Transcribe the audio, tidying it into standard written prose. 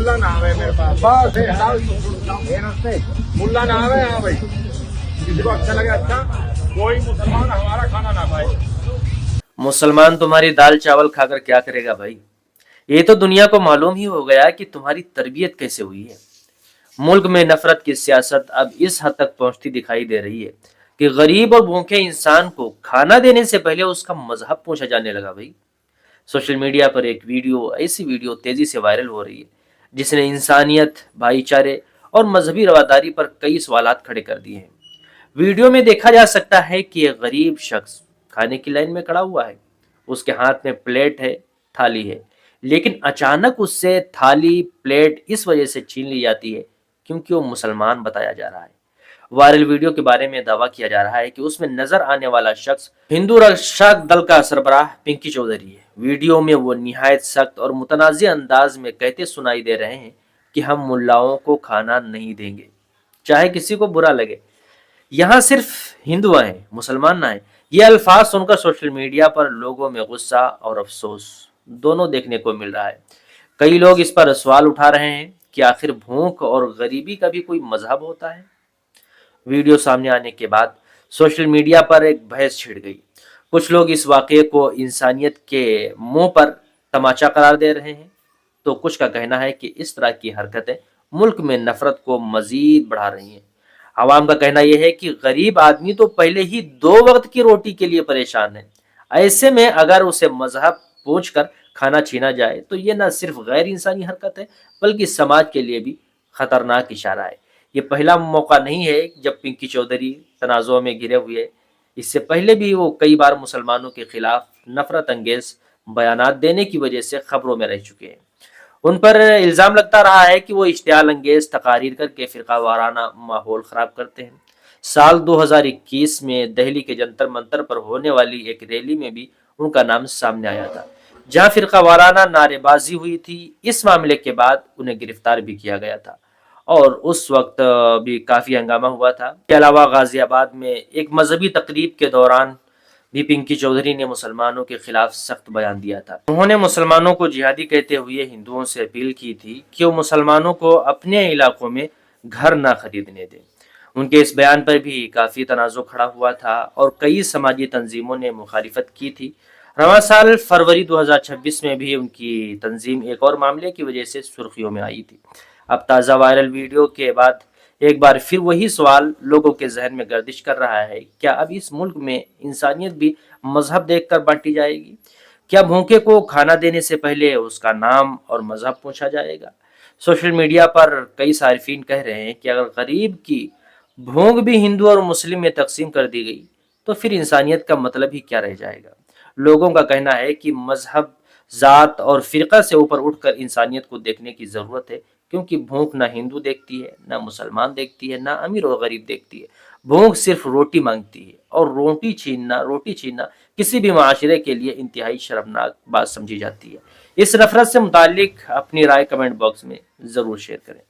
मुल्ला ना आवे मेरे पास, बस मुल्ला ना आवे। हाँ भाई, किसी को अच्छा लगे अच्छा, कोई मुसलमान हमारा खाना ना खाए। मुसलमान तुम्हारी दाल चावल खाकर क्या करेगा भाई? ये तो दुनिया को मालूम ही हो गया कि तुम्हारी तरबियत कैसे हुई है। मुल्क में नफरत की सियासत अब इस हद तक पहुंचती दिखाई दे रही है कि गरीब और भूखे इंसान को खाना देने से पहले उसका मजहब पूछा जाने लगा भाई। सोशल मीडिया पर एक ऐसी वीडियो तेजी से वायरल हो रही है जिसने इंसानियत, भाईचारे और मजहबी रवादारी पर कई सवालात खड़े कर दिए हैं। वीडियो में देखा जा सकता है कि एक गरीब शख्स खाने की लाइन में खड़ा हुआ है। उसके हाथ में प्लेट है, थाली है, लेकिन अचानक उससे थाली प्लेट इस वजह से छीन ली जाती है क्योंकि वो मुसलमान बताया जा रहा है। वायरल वीडियो के बारे में दावा किया जा रहा है कि उसमें नजर आने वाला शख्स हिंदू रक्षक दल का सरबराह पिंकी चौधरी है। वीडियो में वो निहायत सख्त और मुतनाज़ अंदाज में कहते सुनाई दे रहे हैं कि हम मुल्लाओं को खाना नहीं देंगे, चाहे किसी को बुरा लगे। यहाँ सिर्फ हिंदू आए, मुसलमान ना आए। ये अल्फाज सुनकर सोशल मीडिया पर लोगों में गुस्सा और अफसोस दोनों देखने को मिल रहा है। कई लोग इस पर सवाल उठा रहे हैं कि आखिर भूख और गरीबी का भी कोई मजहब होता है। वीडियो सामने आने के बाद सोशल मीडिया पर एक बहस छिड़ गई। कुछ लोग इस वाकये को इंसानियत के मुंह पर तमाचा करार दे रहे हैं, तो कुछ का कहना है कि इस तरह की हरकतें मुल्क में नफरत को मजीद बढ़ा रही हैं। आवाम का कहना यह है कि गरीब आदमी तो पहले ही 2 वक्त की रोटी के लिए परेशान है। ऐसे में अगर उसे मजहब पूछकर खाना छीना जाए तो ये न सिर्फ गैर इंसानी हरकत है बल्कि समाज के लिए भी खतरनाक इशारा है। ये पहला मौका नहीं है जब पिंकी चौधरी तनाज़ों में घिरे हुए। इससे पहले भी वो कई बार मुसलमानों के खिलाफ नफरत अंगेज बयानात देने की वजह से खबरों में रह चुके हैं। उन पर इल्ज़ाम लगता रहा है कि वो इश्तियाल अंगेज तकारीर करके फ़िरका वाराना माहौल ख़राब करते हैं। साल 2021 में दिल्ली के जंतर मंतर पर होने वाली एक रैली में भी उनका नाम सामने आया था, जहां फ़िरका वाराना नारेबाजी हुई थी। इस मामले के बाद उन्हें गिरफ्तार भी किया गया था और उस वक्त भी काफ़ी हंगामा हुआ था। इसके अलावा गाज़ियाबाद में एक मजहबी तकरीब के दौरान भी पिंकी चौधरी ने मुसलमानों के खिलाफ सख्त बयान दिया था। उन्होंने मुसलमानों को जिहादी कहते हुए हिंदुओं से अपील की थी कि वो मुसलमानों को अपने इलाकों में घर ना खरीदने दें। उनके इस बयान पर भी काफ़ी तनाज़ुर खड़ा हुआ था और कई समाजी तंजीमों ने मुखालिफत की थी। रवां साल फरवरी 2026 में भी उनकी तंजीम एक और मामले की वजह से सुर्खियों में आई थी। अब ताज़ा वायरल वीडियो के बाद एक बार फिर वही सवाल लोगों के जहन में गर्दिश कर रहा है, क्या अब इस मुल्क में इंसानियत भी मजहब देखकर बांटी जाएगी? क्या भूखे को खाना देने से पहले उसका नाम और मजहब पूछा जाएगा? सोशल मीडिया पर कई सारिफीन कह रहे हैं कि अगर गरीब की भूख भी हिंदू और मुस्लिम में तकसीम कर दी गई तो फिर इंसानियत का मतलब ही क्या रह जाएगा। लोगों का कहना है कि मजहब, जात और फिरका से ऊपर उठकर इंसानियत को देखने की ज़रूरत है, क्योंकि भूख ना हिंदू देखती है, ना मुसलमान देखती है, ना अमीर और गरीब देखती है। भूख सिर्फ रोटी मांगती है और रोटी छीनना किसी भी माशरे के लिए इंतहाई शर्मनाक बात समझी जाती है। इस नफरत से मुतालिक अपनी राय कमेंट बॉक्स में ज़रूर शेयर करें।